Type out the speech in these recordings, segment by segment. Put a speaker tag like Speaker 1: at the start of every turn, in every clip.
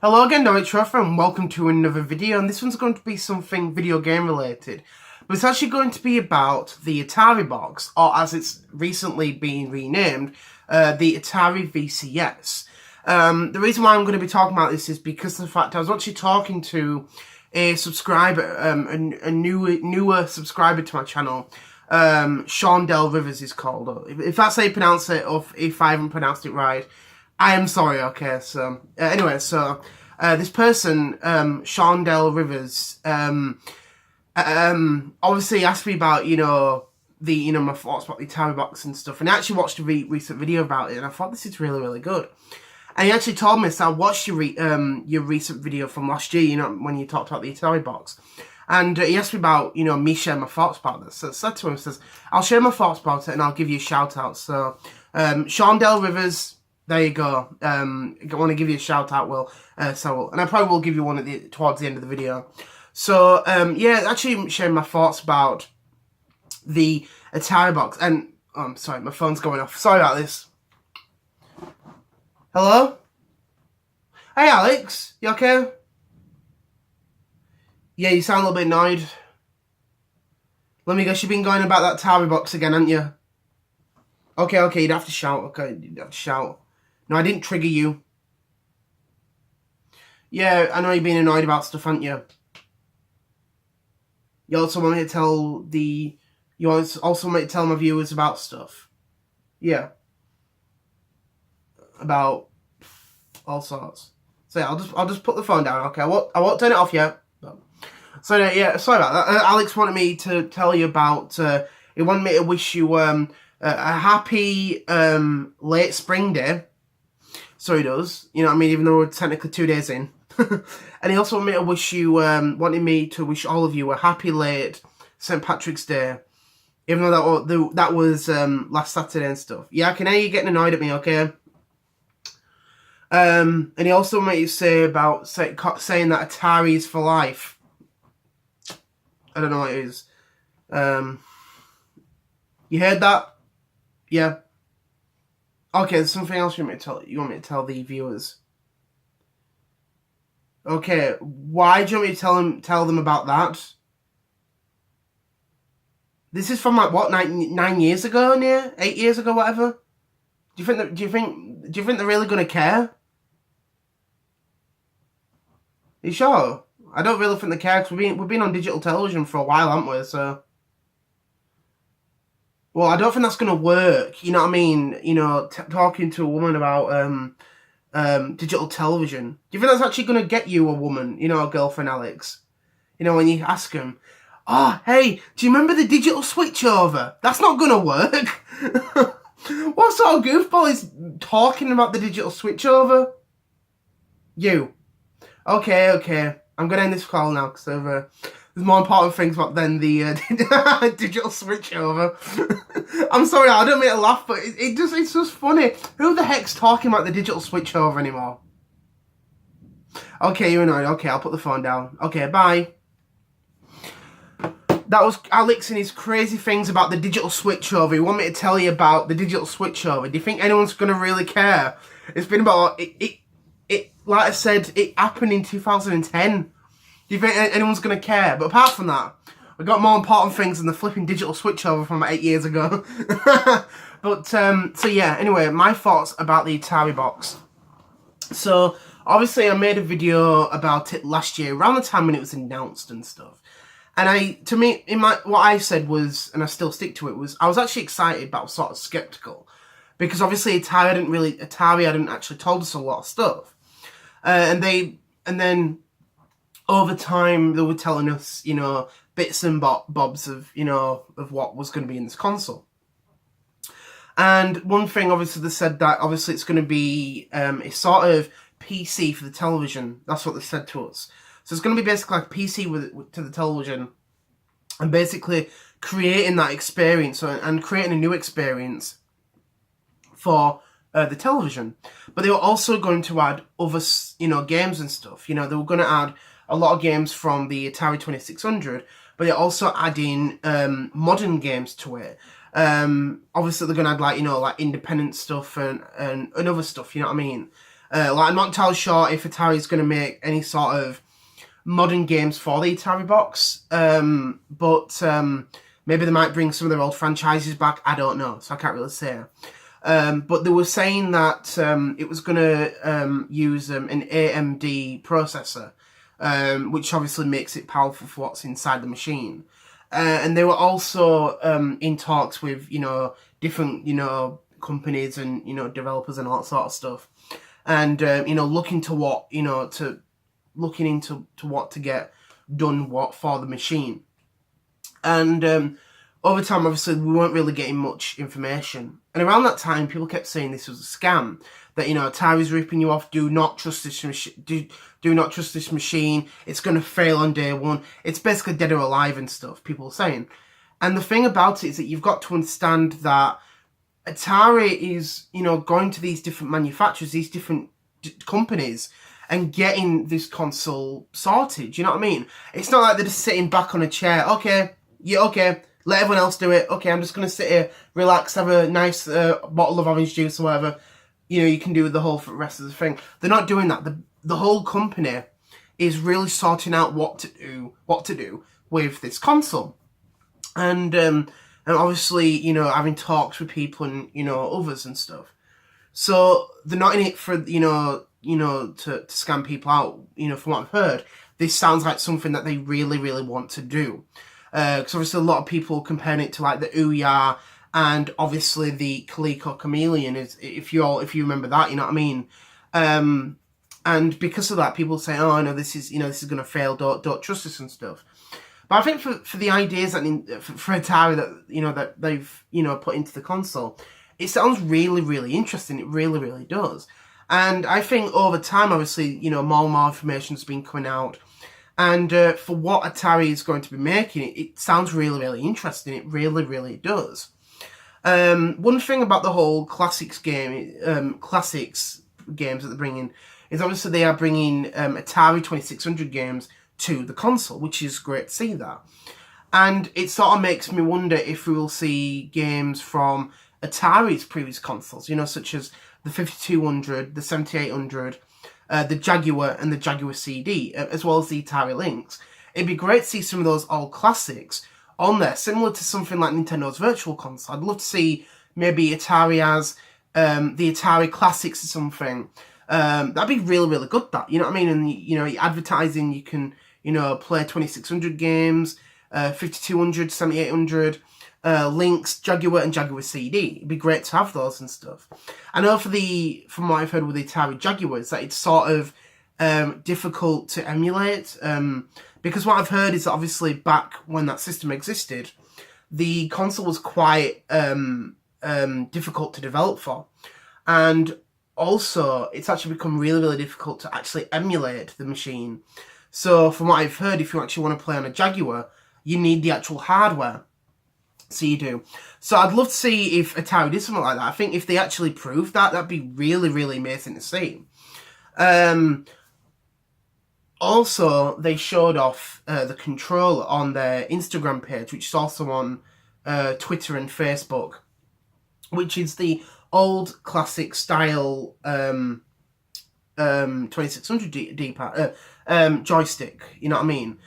Speaker 1: Hello again, it's Trevor, and welcome to another video, and this one's going to be something video game related, but it's actually going to be about the Ataribox, or as it's recently been renamed, the Atari VCS. The reason why I'm going to be talking about this is because of the fact I was actually talking to a subscriber, a newer subscriber to my channel, Sean Del Rivers is called. If that's how you pronounce it, or if I haven't pronounced it right, I am sorry, okay, so, anyway, so, this person, Sean Del Rivers, obviously asked me about, my thoughts about the Ataribox and stuff, and I actually watched a recent video about it, and I thought this is really, really good. And he actually told me, so I watched your recent video from last year, when you talked about the Ataribox. And he asked me about, me sharing my thoughts about this. So I said to him, says, I'll share my thoughts about it and I'll give you a shout out. So, Sean Del Rivers, there you go. I want to give you a shout out, Will. And I probably will give you one towards the end of the video. So, yeah, actually sharing my thoughts about the Ataribox. And, oh, I'm sorry, my phone's going off. Sorry about this. Hello? Hey, Alex. You okay? Yeah, you sound a little bit annoyed. Let me guess, you've been going about that Ataribox again, haven't you? Okay, you'd have to shout. Okay, you'd have to shout. No, I didn't trigger you. Yeah, I know you've been annoyed about stuff, haven't you? You also want me to tell my viewers about stuff. Yeah. About all sorts. So yeah, I'll just put the phone down. Okay, I won't turn it off yet. So yeah, sorry about that. Alex wanted me to tell you about. He wanted me to wish you a happy late spring day. So he does. You know what I mean? Even though we're technically 2 days in. And he also wanted me to wish you, wanted me to wish all of you a happy late St. Patrick's Day. Even though that was last Saturday and stuff. Yeah, I can hear you getting annoyed at me, okay? And he also wanted me to say about saying that Atari is for life. I don't know what it is. You heard that? Yeah. Okay, there's something else you want me to tell the viewers. Okay, why do you want me to tell them about that? This is from like what, 9 years ago, near 8 years ago, whatever. Do you think they're really gonna care? Are you sure? I don't really think they care because we've been on digital television for a while, haven't we? So. Well, I don't think that's going to work, you know what I mean? Talking to a woman about digital television. Do you think that's actually going to get you a woman, a girlfriend, Alex? When you ask them, oh, hey, do you remember the digital switchover? That's not going to work. What sort of goofball is talking about the digital switchover? You. Okay. I'm going to end this call now because there's more important things than the digital switchover. I'm sorry, I don't mean to laugh, but it's just funny. Who the heck's talking about the digital switchover anymore? Okay, you're annoyed. Okay, I'll put the phone down. Okay, bye. That was Alex and his crazy things about the digital switchover. He wanted me to tell you about the digital switchover. Do you think anyone's going to really care? It's been about... like I said, it happened in 2010. Do you think anyone's going to care? But apart from that, we've got more important things than the flipping digital switchover from 8 years ago. But, so yeah, anyway, my thoughts about the Ataribox. So, obviously I made a video about it last year, around the time when it was announced and stuff. And what I said was, and I still stick to it, was I was actually excited, but I was sort of skeptical. Because obviously Atari hadn't actually told us a lot of stuff. And then over time they were telling us, bits and bobs of, of what was going to be in this console. And one thing, obviously, they said that obviously it's going to be a sort of PC for the television. That's what they said to us. So it's going to be basically like PC to the television, and basically creating that experience and creating a new experience for the television. But they were also going to add other, games and stuff. They were going to add a lot of games from the Atari 2600, but they're also adding modern games to it. Obviously, they're going to add like independent stuff and other stuff. You know what I mean? Like, I'm not entirely sure if Atari's going to make any sort of modern games for the Ataribox, but maybe they might bring some of their old franchises back. I don't know, so I can't really say. But they were saying that it was going to use an AMD processor, which obviously makes it powerful for what's inside the machine. And they were also in talks with, different, companies and, developers and all that sort of stuff. And, looking into what to get done for the machine. And over time, obviously, we weren't really getting much information. And around that time, people kept saying this was a scam. That, Atari's ripping you off. Do not trust this machine. Do not trust this machine. It's going to fail on day one. It's basically dead or alive and stuff, people were saying. And the thing about it is that you've got to understand that Atari is, going to these different manufacturers, these different companies, and getting this console sorted. Do you know what I mean? It's not like they're just sitting back on a chair. Okay, let everyone else do it. Okay, I'm just going to sit here, relax, have a nice bottle of orange juice or whatever. You can do the whole rest of the thing. They're not doing that. The whole company is really sorting out what to do with this console. And obviously, having talks with people and, others and stuff. So they're not in it for, to scam people out, from what I've heard. This sounds like something that they really, really want to do. Because obviously a lot of people comparing it to like the Ouya and obviously the Coleco Chameleon, is if you remember that, you know what I mean? And because of that, people say, oh no, this is going to fail, don't trust this and stuff. But I think for the ideas that for Atari that they've put into the console, it sounds really, really interesting. It really, really does. And I think over time, obviously, more and more information's been coming out. And for what Atari is going to be making, it sounds really, really interesting. It really, really does. One thing about the whole classics games that they're bringing is obviously they are bringing Atari 2600 games to the console, which is great to see that. And it sort of makes me wonder if we will see games from Atari's previous consoles, such as the 5200, the 7800, the Jaguar and the Jaguar CD, as well as the Atari Lynx. It'd be great to see some of those old classics on there, similar to something like Nintendo's Virtual Console. I'd love to see maybe Atari as the Atari Classics or something. That'd be really, really good, that. You know what I mean? And, advertising, you can, play 2600 games, 5200, 7800, Lynx, Jaguar and Jaguar CD. It'd be great to have those and stuff. I know from what I've heard with the Atari Jaguars, that it's sort of difficult to emulate, because what I've heard is that obviously back when that system existed, the console was quite difficult to develop for. And also, it's actually become really, really difficult to actually emulate the machine. So from what I've heard, if you actually want to play on a Jaguar, you need the actual hardware. So you do. So I'd love to see if Atari did something like that. I think if they actually proved that, that'd be really, really amazing to see. Also, they showed off the controller on their Instagram page, which is also on Twitter and Facebook, which is the old classic style 2600 D-pad joystick, you know what I mean?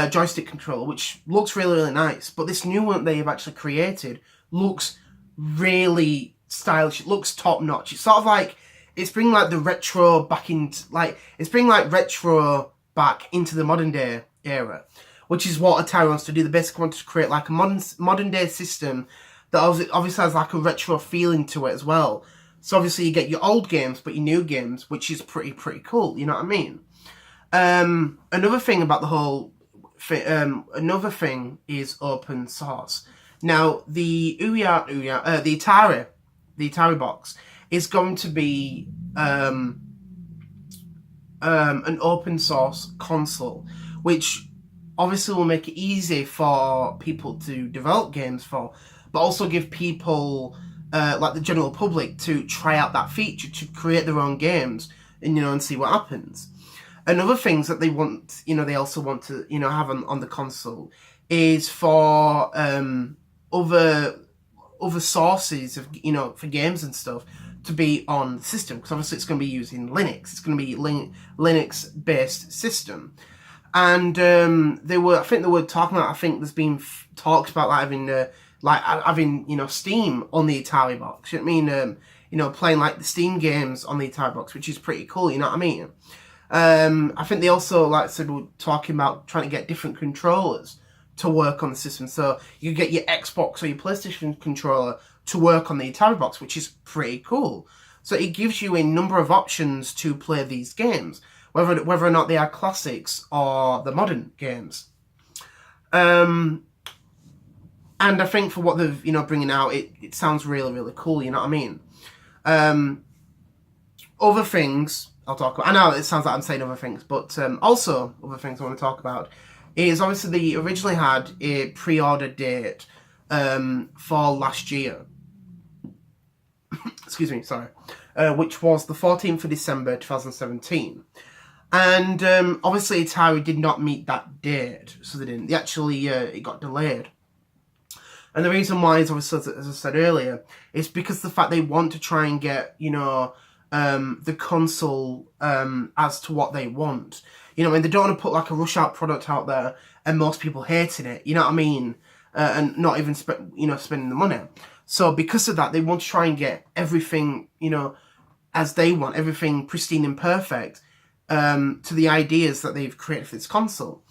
Speaker 1: Joystick controller, which looks really, really nice. But this new one they have actually created looks really stylish. It looks top notch. It's sort of like it's bringing like the retro back into retro back into the modern day era, which is what Atari wants to do. They basically want to create like a modern day system that obviously has like a retro feeling to it as well. So obviously you get your old games, but your new games, which is pretty cool. You know what I mean? Another thing about the whole another thing is open source. Now the Ataribox is going to be an open source console, which obviously will make it easy for people to develop games for, but also give people like the general public to try out that feature, to create their own games and see what happens. Another things that they want, they also want to, have on the console is for other sources of, for games and stuff to be on the system, because obviously it's going to be using Linux. It's going to be Linux-based system. And I think they were talking about, I think there's been talks about having Steam on the Ataribox. You know what I mean? Playing like the Steam games on the Ataribox, which is pretty cool. You know what I mean? I think they also, like I said, were talking about trying to get different controllers to work on the system. So you get your Xbox or your PlayStation controller to work on the Ataribox, which is pretty cool. So it gives you a number of options to play these games, whether or not they are classics or the modern games. And I think for what they've bringing out, it sounds really, really cool. You know what I mean? Other things I'll talk about. I know it sounds like I'm saying other things, but also other things I want to talk about is obviously they originally had a pre-order date for last year. Excuse me, sorry. Which was the 14th of December 2017. And obviously Atari did not meet that date, so they didn't. They actually, it got delayed. And the reason why is obviously, as I said earlier, is because the fact they want to try and get, the console as to what they want. They don't want to put like a rush out product out there and most people hating it, you know what I mean? And not even spending the money. So because of that, they want to try and get everything, as they want, everything pristine and perfect to the ideas that they've created for this console.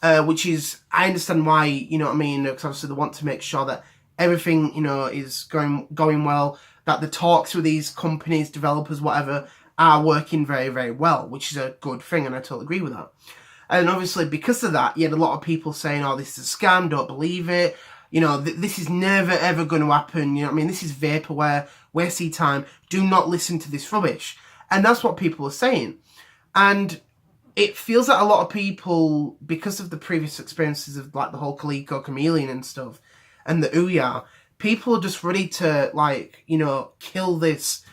Speaker 1: Which is, I understand why, because obviously they want to make sure that everything, is going well, that the talks with these companies, developers, whatever, are working very, very well, which is a good thing, and I totally agree with that. And obviously, because of that, you had a lot of people saying, oh, this is a scam, don't believe it, this is never, ever going to happen, this is vaporware, wasting time, do not listen to this rubbish. And that's what people are saying. And it feels like a lot of people, because of the previous experiences of like the whole Coleco Chameleon and stuff, and the Ouya, people are just ready to kill this,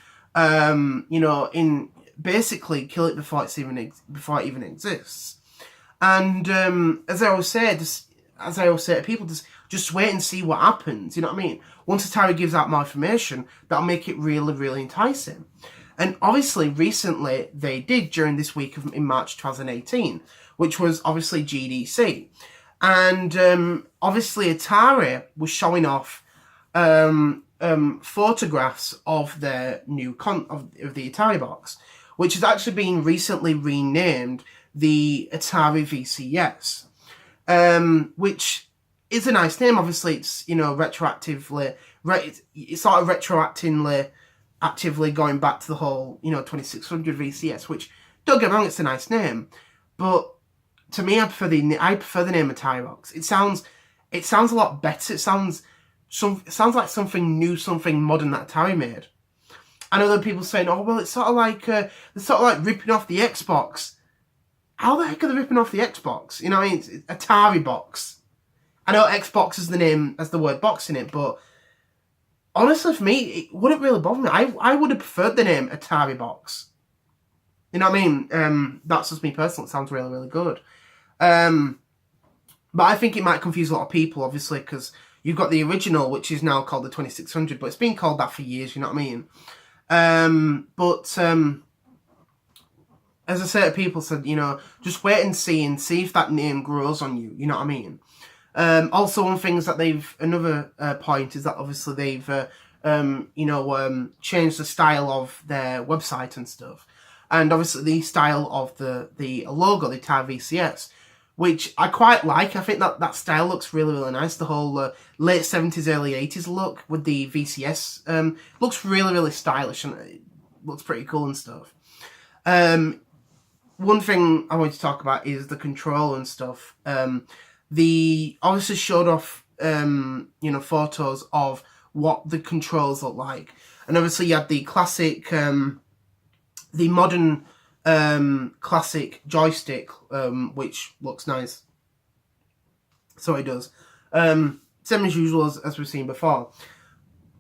Speaker 1: basically kill it before it even exists. And as I always say to people, just wait and see what happens. You know what I mean? Once Atari gives out more information, that'll make it really, really enticing. And obviously, recently, they did during this week in March 2018, which was obviously GDC. And obviously, Atari was showing off photographs of their new of the Ataribox, which has actually been recently renamed the Atari VCS, which is a nice name. Obviously, it's retroactively, it's sort of retroactively actively going back to the whole 2600 VCS, which, don't get me wrong, it's a nice name, but to me I prefer the name Ataribox. It sounds a lot better. It sounds like something new, something modern that Atari made. I know there are people saying, oh well, it's sort of like they're sort of like ripping off the Xbox. How the heck are they ripping off the Xbox? It's Ataribox. I know Xbox is the name, as the word box in it, but honestly, for me, it wouldn't really bother me. I would have preferred the name Ataribox. You know what I mean? That's just me personally. It sounds really, really good. But I think it might confuse a lot of people, obviously, because you've got the original, which is now called the 2600, but it's been called that for years, you know what I mean? As I say to people, said, just wait and see if that name grows on you, you know what I mean? Also, one thing is that another point is that obviously they've, changed the style of their website and stuff. And obviously the style of the logo, the Atari VCS, which I quite like. I think that style looks really, really nice. The whole late 70s, early 80s look with the VCS looks really, really stylish, and it looks pretty cool and stuff. One thing I want to talk about is the control and stuff. They obviously showed off, photos of what the controls look like. And obviously you had the classic, the modern classic joystick, which looks nice. So it does. Same as usual as we've seen before.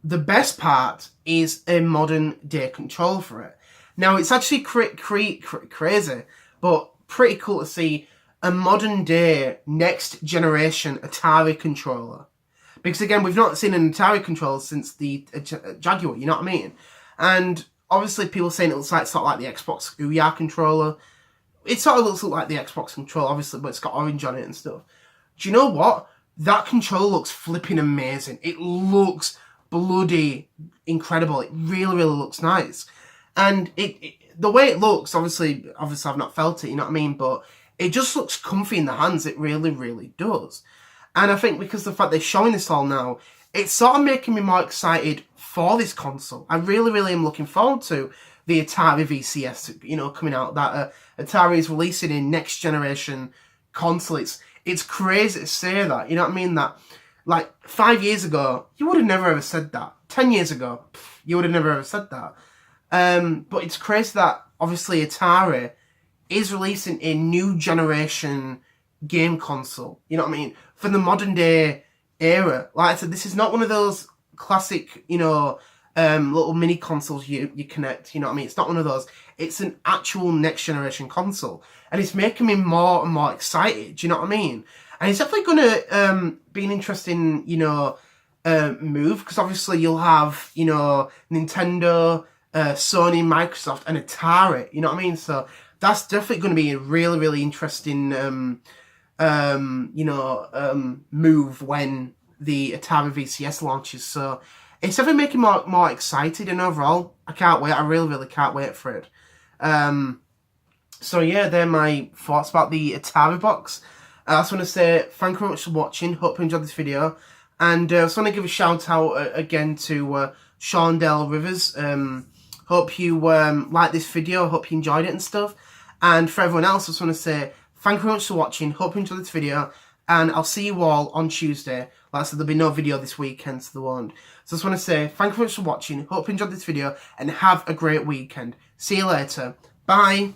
Speaker 1: The best part is a modern day control for it. Now, it's actually crazy, but pretty cool to see a modern day, next generation Atari controller. Because again, we've not seen an Atari controller since the Jaguar, you know what I mean? And obviously people saying it looks like sort of like the Xbox Ouya controller. It sort of looks like the Xbox controller, obviously, but it's got orange on it and stuff. Do you know what? That controller looks flipping amazing. It looks bloody incredible. It really, really looks nice. And the way it looks, obviously I've not felt it, you know what I mean? But it just looks comfy in the hands. It really, really does. And I think because of the fact they're showing this all now, it's sort of making me more excited for this console. I really, really am looking forward to the Atari VCS, you know, coming out. That Atari is releasing a next generation console. It's crazy to say that, you know what I mean? That, like, 5 years ago, you would have never ever said that. 10 years ago, you would have never ever said that. But it's crazy that, obviously, Atari is releasing a new generation game console, you know what I mean? For the modern day era. Like I said, this is not one of those classic, you know, little mini consoles you connect, you know what I mean? It's not one of those. It's an actual next generation console. And it's making me more and more excited, you know what I mean? And it's definitely going to be an interesting, you know, move, because obviously you'll have, you know, Nintendo, Sony, Microsoft, and Atari, you know what I mean? So that's definitely going to be a really, really interesting, you know, move when the Atari VCS launches. So it's definitely making me more excited, and overall, I can't wait. I really, really can't wait for it. So yeah, they're my thoughts about the Ataribox. I just want to say thank you very much for watching. Hope you enjoyed this video. And I just want to give a shout out again to Shaundell Rivers. Hope you liked this video. Hope you enjoyed it and stuff. And for everyone else, I just want to say thank you very much for watching. Hope you enjoyed this video. And I'll see you all on Tuesday. Like I said, there'll be no video this weekend, so there won't. So I just want to say thank you very much for watching. Hope you enjoyed this video. And have a great weekend. See you later. Bye.